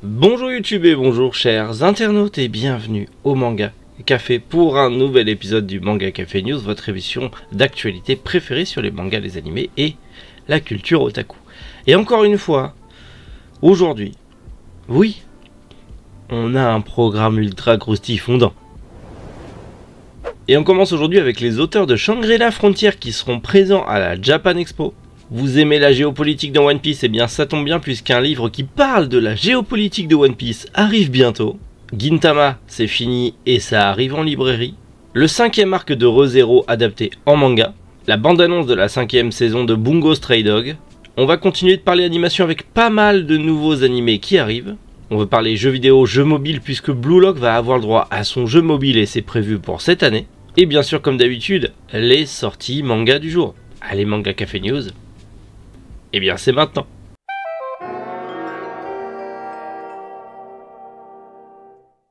Bonjour YouTube et bonjour chers internautes et bienvenue au Manga Café pour un nouvel épisode du Manga Café News, votre émission d'actualité préférée sur les mangas, les animés et la culture otaku. Et encore une fois, aujourd'hui, oui, on a un programme ultra croustifondant. Et on commence aujourd'hui avec les auteurs de Shangri-La Frontier qui seront présents à la Japan Expo. Vous aimez la géopolitique dans One Piece? Eh bien ça tombe bien puisqu'un livre qui parle de la géopolitique de One Piece arrive bientôt. Gintama, c'est fini et ça arrive en librairie. Le 5e arc de Re:Zero adapté en manga. La bande-annonce de la 5e saison de Bungo Stray Dog. On va continuer de parler animation avec pas mal de nouveaux animés qui arrivent. On va parler jeux vidéo, jeux mobiles puisque Blue Lock va avoir le droit à son jeu mobile et c'est prévu pour cette année. Et bien sûr comme d'habitude, les sorties manga du jour. Allez Manga Café News. Eh bien c'est maintenant.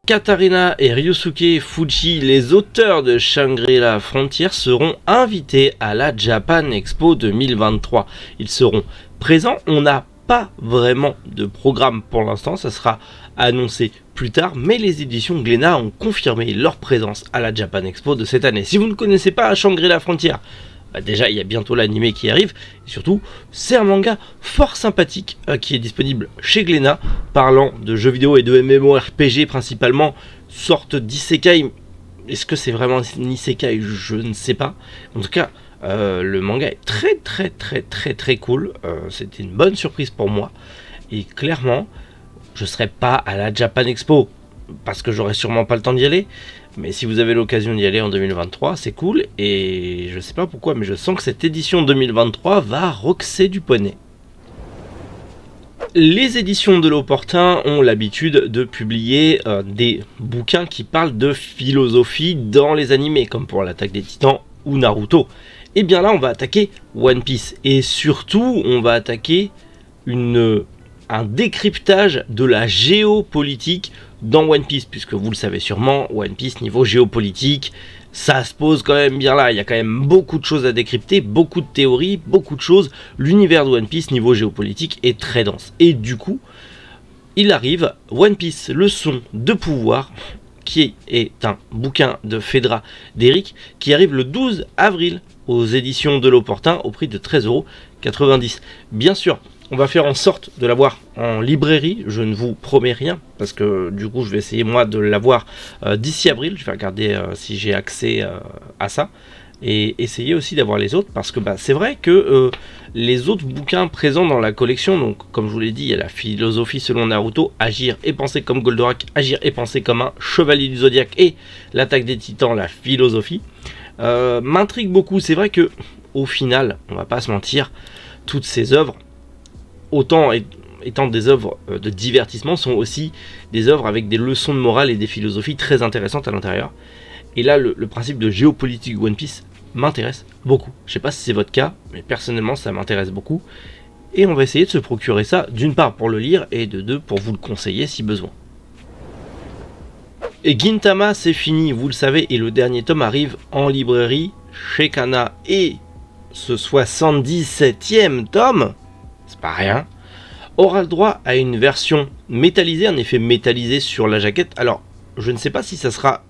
Katarina et Ryusuke Fuji, les auteurs de Shangri-La Frontier, seront invités à la Japan Expo 2023. Ils seront présents, on n'a pas vraiment de programme pour l'instant, ça sera annoncé plus tard, mais les éditions Glénat ont confirmé leur présence à la Japan Expo de cette année. Si vous ne connaissez pas Shangri-La Frontier, déjà il y a bientôt l'animé qui arrive, et surtout c'est un manga fort sympathique qui est disponible chez Glénat, parlant de jeux vidéo et de MMORPG principalement, sorte d'isekai. Est-ce que c'est vraiment un isekai? Je ne sais pas. En tout cas, le manga est très cool, c'était une bonne surprise pour moi, et clairement, je serai pas à la Japan Expo, parce que j'aurai sûrement pas le temps d'y aller, mais si vous avez l'occasion d'y aller en 2023, c'est cool, et je sais pas pourquoi, mais je sens que cette édition 2023 va roxer du poney. Les éditions de l'Opportun ont l'habitude de publier des bouquins qui parlent de philosophie dans les animés, comme pour l'Attaque des Titans ou Naruto. Et bien là, on va attaquer One Piece, et surtout, on va attaquer un décryptage de la géopolitique dans One Piece, puisque vous le savez sûrement, One Piece niveau géopolitique, ça se pose quand même bien là, il y a quand même beaucoup de choses à décrypter, beaucoup de théories, beaucoup de choses, l'univers de One Piece niveau géopolitique est très dense, et du coup, il arrive, One Piece, leçon de pouvoir, qui est un bouquin de Fedra d'Eric, qui arrive le 12 avril aux éditions de l'Opportun au prix de 13,90 €. Bien sûr, on va faire en sorte de l'avoir en librairie, je ne vous promets rien, parce que du coup je vais essayer moi de l'avoir d'ici avril, je vais regarder si j'ai accès à ça, et essayer aussi d'avoir les autres, parce que c'est vrai que les autres bouquins présents dans la collection, donc comme je vous l'ai dit, il y a la philosophie selon Naruto, agir et penser comme Goldorak, agir et penser comme un chevalier du Zodiaque, et l'attaque des titans, la philosophie, m'intrigue beaucoup. C'est vrai que au final, on va pas se mentir, toutes ces œuvres, autant étant des œuvres de divertissement, sont aussi des œuvres avec des leçons de morale et des philosophies très intéressantes à l'intérieur. Et là, le principe de géopolitique One Piece m'intéresse beaucoup. Je sais pas si c'est votre cas, mais personnellement, ça m'intéresse beaucoup. Et on va essayer de se procurer ça, d'une part pour le lire, et de deux pour vous le conseiller si besoin. Et Gintama, c'est fini, vous le savez, et le dernier tome arrive en librairie chez Kana. Et ce 77e tome, c'est pas rien, aura le droit à une version métallisée, en effet métallisée sur la jaquette. Alors, je ne sais pas si ça sera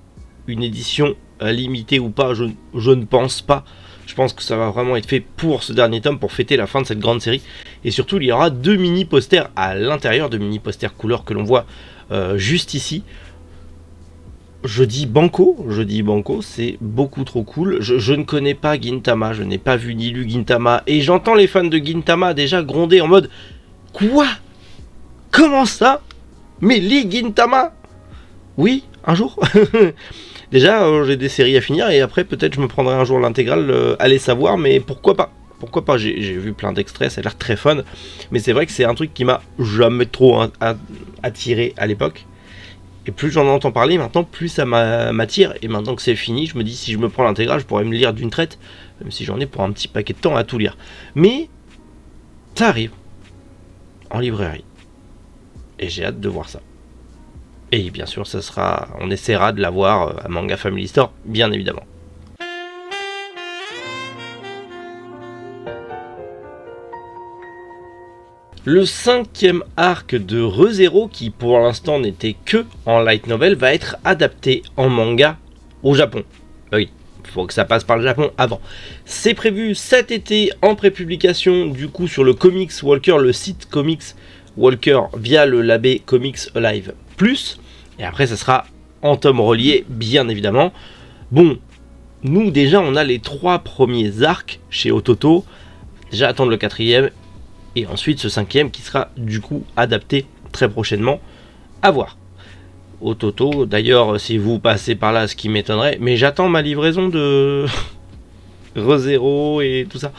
une édition limitée ou pas, je ne pense pas. Je pense que ça va vraiment être fait pour ce dernier tome, pour fêter la fin de cette grande série. Et surtout, il y aura 2 mini-posters à l'intérieur, 2 mini-posters couleur que l'on voit juste ici. Je dis banco, c'est beaucoup trop cool. Je ne connais pas Gintama, je n'ai pas vu ni lu Gintama, et j'entends les fans de Gintama déjà gronder en mode « Quoi? Comment ça? Mais lis Gintama ?» Oui, un jour. Déjà, j'ai des séries à finir, et après peut-être je me prendrai un jour l'intégrale, allez savoir, mais pourquoi pas? Pourquoi pas? J'ai vu plein d'extraits, ça a l'air très fun, mais c'est vrai que c'est un truc qui m'a jamais trop attiré à l'époque. Et plus j'en entends parler maintenant, plus ça m'attire. Et maintenant que c'est fini, je me dis si je me prends l'intégrale, je pourrais me lire d'une traite, même si j'en ai pour un petit paquet de temps à tout lire. Mais ça arrive en librairie. Et j'ai hâte de voir ça. Et bien sûr, on essaiera de l'avoir à Manga Family Store, bien évidemment. Le 5e arc de ReZero, qui pour l'instant n'était que en light novel, va être adapté en manga au Japon. Oui, il faut que ça passe par le Japon avant. C'est prévu cet été en prépublication du coup sur le Comics Walker, le site Comics Walker via le label Comics Alive Plus. Et après ça sera en tome relié bien évidemment. Bon, nous déjà on a les 3 premiers arcs chez Ototo. Déjà attendre le 4e. Et ensuite ce 5e qui sera du coup adapté très prochainement. À voir. Ototo, d'ailleurs si vous passez par là, ce qui m'étonnerait, mais j'attends ma livraison de ReZero et tout ça.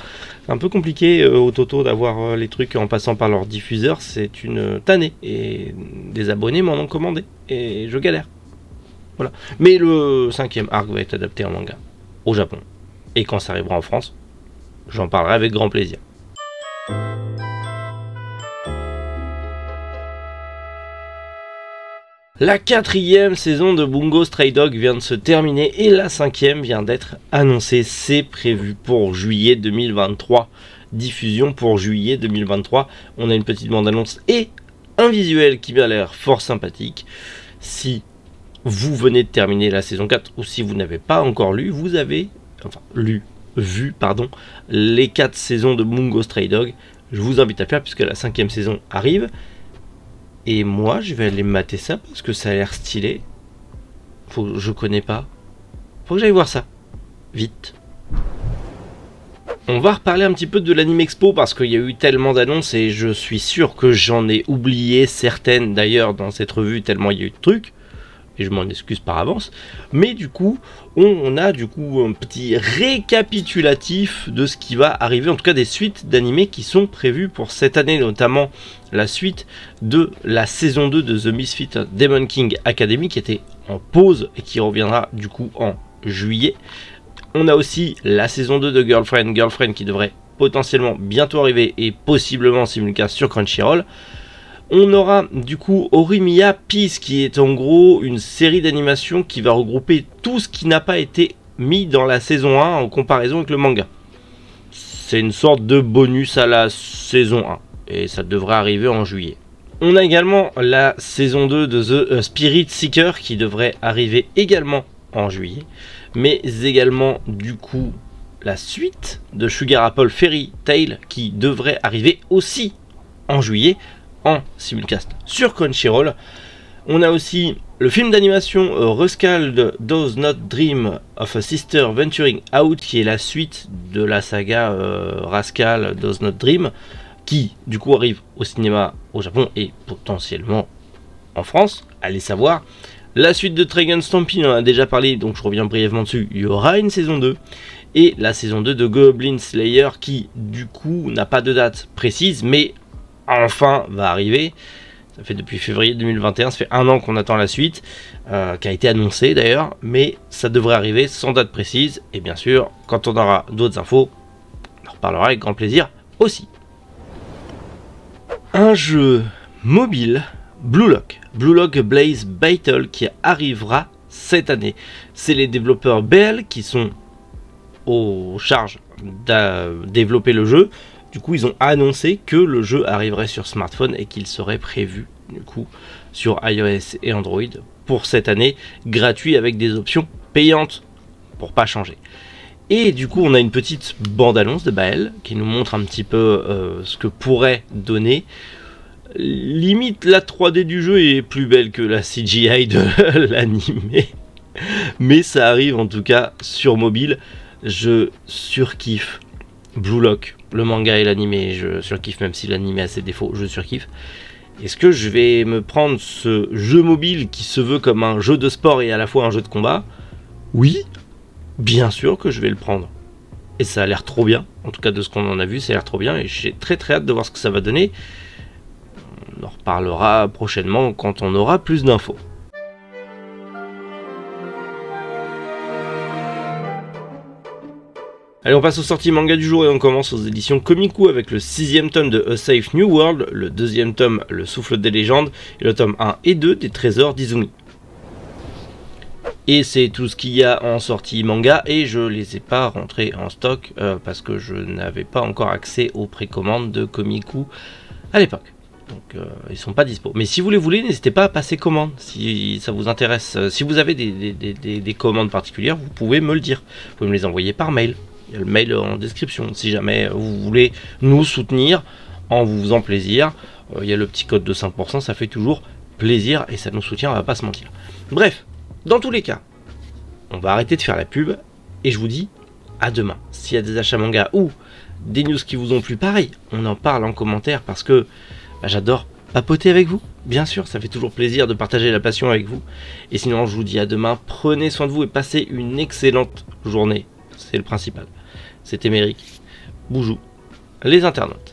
C'est un peu compliqué Ototo d'avoir les trucs en passant par leur diffuseur, c'est une tannée. Et des abonnés m'en ont commandé et je galère. Voilà. Mais le 5e arc va être adapté en manga au Japon. Et quand ça arrivera en France, j'en parlerai avec grand plaisir. La 4e saison de Bungo Stray Dog vient de se terminer et la 5e vient d'être annoncée. C'est prévu pour juillet 2023. Diffusion pour juillet 2023. On a une petite bande-annonce et un visuel qui m'a l'air fort sympathique. Si vous venez de terminer la saison 4 ou si vous n'avez pas encore lu, vous avez vu les 4 saisons de Bungo Stray Dog. Je vous invite à faire puisque la 5e saison arrive. Et moi, je vais aller mater ça parce que ça a l'air stylé. Je connais pas. Faut que j'aille voir ça. Vite. On va reparler un petit peu de l'Anime Expo parce qu'il y a eu tellement d'annonces et je suis sûr que j'en ai oublié certaines d'ailleurs dans cette revue tellement il y a eu de trucs. Et je m'en excuse par avance. Mais du coup, on a du coup un petit récapitulatif de ce qui va arriver, en tout cas des suites d'animés qui sont prévues pour cette année, notamment la suite de la saison 2 de The Misfit Demon King Academy qui était en pause et qui reviendra du coup en juillet. On a aussi la saison 2 de Girlfriend qui devrait potentiellement bientôt arriver et possiblement simulcast sur Crunchyroll. On aura du coup Orimiya Peace qui est en gros une série d'animation qui va regrouper tout ce qui n'a pas été mis dans la saison 1 en comparaison avec le manga. C'est une sorte de bonus à la saison 1 et ça devrait arriver en juillet. On a également la saison 2 de The Spirit Seeker qui devrait arriver également en juillet, mais également du coup la suite de Sugar Apple Fairy Tail qui devrait arriver aussi en juillet en simulcast sur Crunchyroll. On a aussi le film d'animation Rascal Does Not Dream of a Sister Venturing Out qui est la suite de la saga Rascal Does Not Dream qui du coup arrive au cinéma au Japon et potentiellement en France, allez savoir. La suite de Trigun Stampede, on en a déjà parlé donc je reviens brièvement dessus, il y aura une saison 2 et la saison 2 de Goblin Slayer qui du coup n'a pas de date précise mais enfin va arriver. Ça fait depuis février 2021, ça fait un an qu'on attend la suite, qui a été annoncée d'ailleurs, mais ça devrait arriver sans date précise, et bien sûr, quand on aura d'autres infos, on en reparlera avec grand plaisir aussi. Un jeu mobile, Blue Lock Blaze Battle, qui arrivera cette année. C'est les développeurs BL qui sont aux charges de développer le jeu. Du coup, ils ont annoncé que le jeu arriverait sur smartphone et qu'il serait prévu du coup sur iOS et Android pour cette année, gratuit avec des options payantes pour pas changer. Et du coup, on a une petite bande-annonce de Bael qui nous montre un petit peu ce que pourrait donner. Limite, la 3D du jeu est plus belle que la CGI de l'animé, mais ça arrive en tout cas sur mobile. Je surkiffe Blue Lock, le manga et l'animé, je surkiffe, même si l'animé a ses défauts, je surkiffe. Est-ce que je vais me prendre ce jeu mobile qui se veut comme un jeu de sport et à la fois un jeu de combat? Oui, bien sûr que je vais le prendre. Et ça a l'air trop bien, en tout cas de ce qu'on en a vu, ça a l'air trop bien et j'ai très hâte de voir ce que ça va donner. On en reparlera prochainement quand on aura plus d'infos. Allez, on passe aux sorties manga du jour et on commence aux éditions Komiku avec le 6e tome de A Safe New World, le 2e tome Le Souffle des légendes et le tome 1 et 2 des Trésors d'Izumi. Et c'est tout ce qu'il y a en sortie manga et je les ai pas rentrés en stock parce que je n'avais pas encore accès aux précommandes de Komiku à l'époque. Donc ils sont pas dispo. Mais si vous les voulez, n'hésitez pas à passer commande si ça vous intéresse. Si vous avez des commandes particulières, vous pouvez me le dire. Vous pouvez me les envoyer par mail. Il y a le mail en description. Si jamais vous voulez nous soutenir en vous faisant plaisir, il y a le petit code de 5%, ça fait toujours plaisir et ça nous soutient, on va pas se mentir. Bref, dans tous les cas, on va arrêter de faire la pub et je vous dis à demain. S'il y a des achats manga ou des news qui vous ont plu, pareil, on en parle en commentaire parce que j'adore papoter avec vous. Bien sûr, ça fait toujours plaisir de partager la passion avec vous. Et sinon, je vous dis à demain. Prenez soin de vous et passez une excellente journée. C'est le principal. C'était Méric. Boujou, les internautes.